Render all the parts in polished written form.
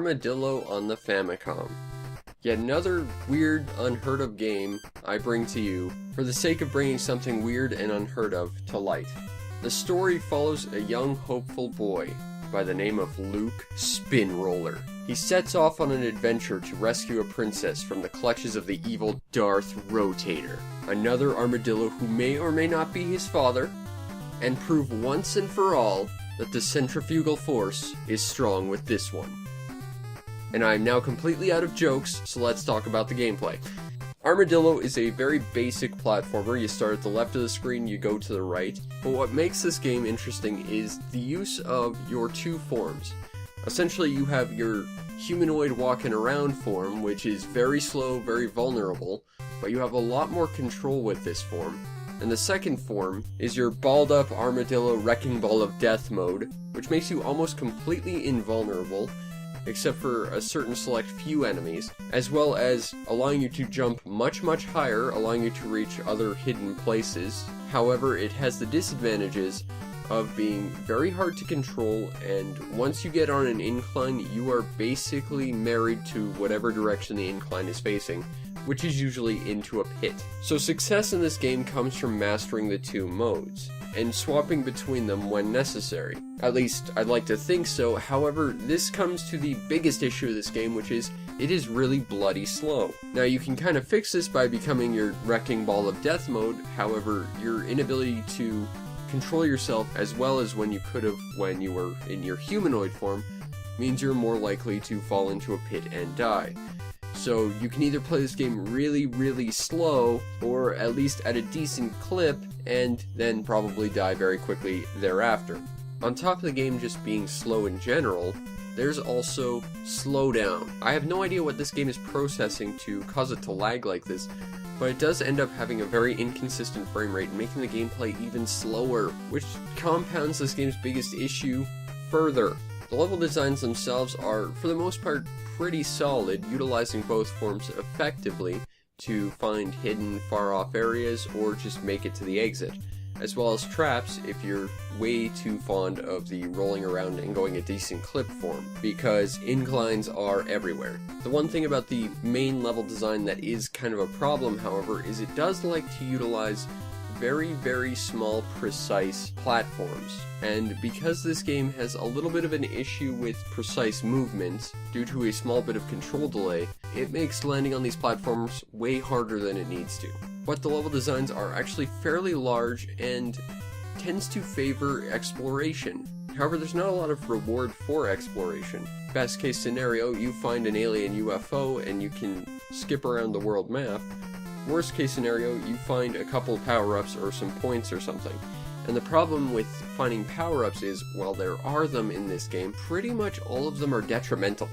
Armadillo on the Famicom. Yet another weird, unheard of game I bring to you for the sake of bringing something weird and unheard of to light. The story follows a young, hopeful boy by the name of Luke Spinroller. He sets off on an adventure to rescue a princess from the clutches of the evil Darth Rotator, another armadillo who may or may not be his father, and prove once and for all that the centrifugal force is strong with this one. And I am now completely out of jokes, so let's talk about the gameplay. Armadillo is a very basic platformer. You start at the left of the screen, you go to the right. But what makes this game interesting is the use of your two forms. Essentially, you have your humanoid walking around form, which is very slow, very vulnerable, but you have a lot more control with this form. And the second form is your balled up armadillo wrecking ball of death mode, which makes you almost completely invulnerable, except for a certain select few enemies, as well as allowing you to jump much higher, allowing you to reach other hidden places. However, it has the disadvantages of being very hard to control, and once you get on an incline, you are basically married to whatever direction the incline is facing, which is usually into a pit. So success in this game comes from mastering the two modes, and swapping between them when necessary. At least, I'd like to think so. However, this comes to the biggest issue of this game, which is, it is really bloody slow. Now, you can kind of fix this by becoming your wrecking ball of death mode. However, your inability to control yourself as well as when you could have when you were in your humanoid form means you're more likely to fall into a pit and die. So you can either play this game really slow, or at least at a decent clip, and then probably die very quickly thereafter. On top of the game just being slow in general, there's also slowdown. I have no idea what this game is processing to cause it to lag like this, but it does end up having a very inconsistent frame rate, making the gameplay even slower, which compounds this game's biggest issue further. The level designs themselves are, for the most part, pretty solid, utilizing both forms effectively to find hidden, far-off areas or just make it to the exit, as well as traps if you're way too fond of the rolling around and going a decent clip form, because inclines are everywhere. The one thing about the main level design that is kind of a problem, however, is it does like to utilize very small, precise platforms. And because this game has a little bit of an issue with precise movements due to a small bit of control delay, it makes landing on these platforms way harder than it needs to. But the level designs are actually fairly large and tends to favor exploration. However, there's not a lot of reward for exploration. Best case scenario, you find an alien UFO and you can skip around the world map. Worst case scenario, you find a couple power-ups or some points or something. And the problem with finding power-ups is, while there are them in this game, pretty much all of them are detrimental.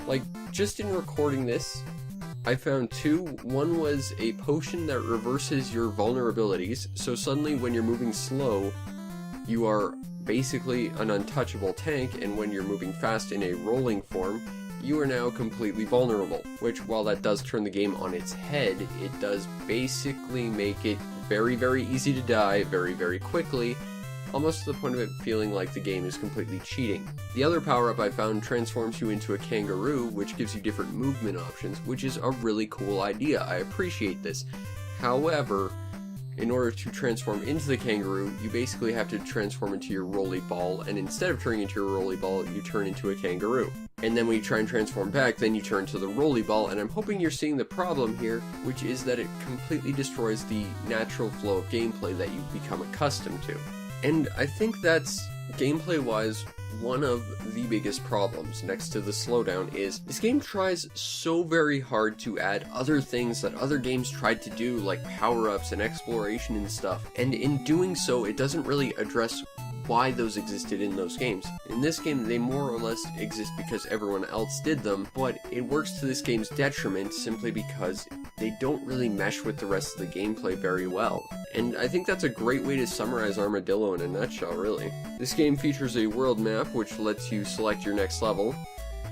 Like, just in recording this, I found two. One was a potion that reverses your vulnerabilities, so suddenly when you're moving slow, you are basically an untouchable tank, and when you're moving fast in a rolling form, you are now completely vulnerable, which, while that does turn the game on its head, it does basically make it very easy to die very quickly, almost to the point of it feeling like the game is completely cheating. The other power-up I found transforms you into a kangaroo, which gives you different movement options, which is a really cool idea. I appreciate this. However, in order to transform into the kangaroo, you basically have to transform into your rolly ball, and instead of turning into your rolly ball, you turn into a kangaroo. And then when you try and transform back, then you turn to the rolly ball, and I'm hoping you're seeing the problem here, which is that it completely destroys the natural flow of gameplay that you've become accustomed to. And I think that's, gameplay-wise, one of the biggest problems next to the slowdown is this game tries so very hard to add other things that other games tried to do, like power-ups and exploration and stuff, and in doing so it doesn't really address why those existed in those games. In this game, they more or less exist because everyone else did them, but it works to this game's detriment simply because they don't really mesh with the rest of the gameplay very well. And I think that's a great way to summarize Armadillo in a nutshell, really. This game features a world map which lets you select your next level,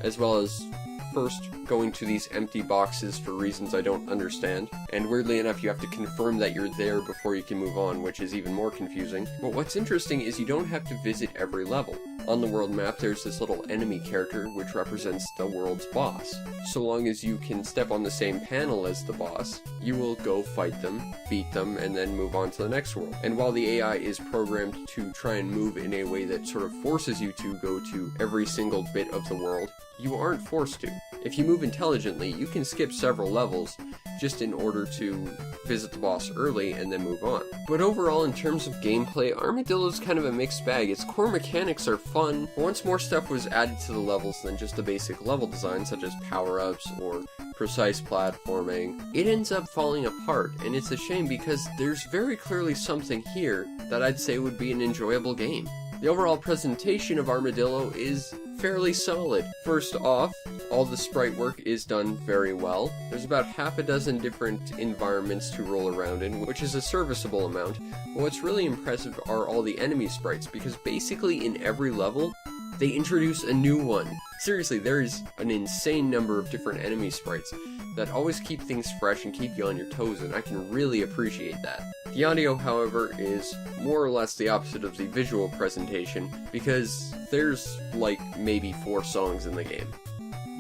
as well as first going to these empty boxes for reasons I don't understand, and weirdly enough you have to confirm that you're there before you can move on, which is even more confusing. But what's interesting is you don't have to visit every level. On the world map, there's this little enemy character which represents the world's boss. So long as you can step on the same panel as the boss, you will go fight them, beat them, and then move on to the next world. And while the AI is programmed to try and move in a way that sort of forces you to go to every single bit of the world, you aren't forced to. If you move intelligently, you can skip several levels just in order to visit the boss early and then move on. But overall, in terms of gameplay, Armadillo is kind of a mixed bag. Its core mechanics are fun, but once more stuff was added to the levels than just the basic level design, such as power-ups or precise platforming, it ends up falling apart, and it's a shame because there's very clearly something here that I'd say would be an enjoyable game. The overall presentation of Armadillo is fairly solid. First off, all the sprite work is done very well. There's about half a dozen different environments to roll around in, which is a serviceable amount. But what's really impressive are all the enemy sprites, because basically in every level, they introduce a new one. Seriously, there is an insane number of different enemy sprites that always keep things fresh and keep you on your toes, and I can really appreciate that. The audio, however, is more or less the opposite of the visual presentation, because there's like maybe 4 songs in the game,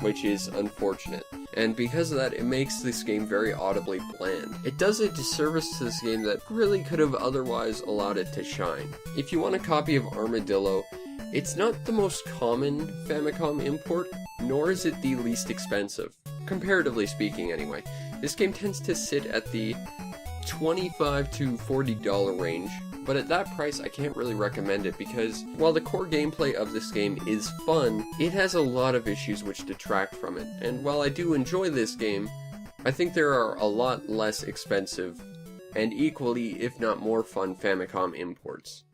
which is unfortunate. And because of that, it makes this game very audibly bland. It does a disservice to this game that really could have otherwise allowed it to shine. If you want a copy of Armadillo, it's not the most common Famicom import, nor is it the least expensive. Comparatively speaking, anyway. This game tends to sit at the $25 to $40 range, but at that price I can't really recommend it because while the core gameplay of this game is fun, it has a lot of issues which detract from it. And while I do enjoy this game, I think there are a lot less expensive and equally, if not more fun, Famicom imports.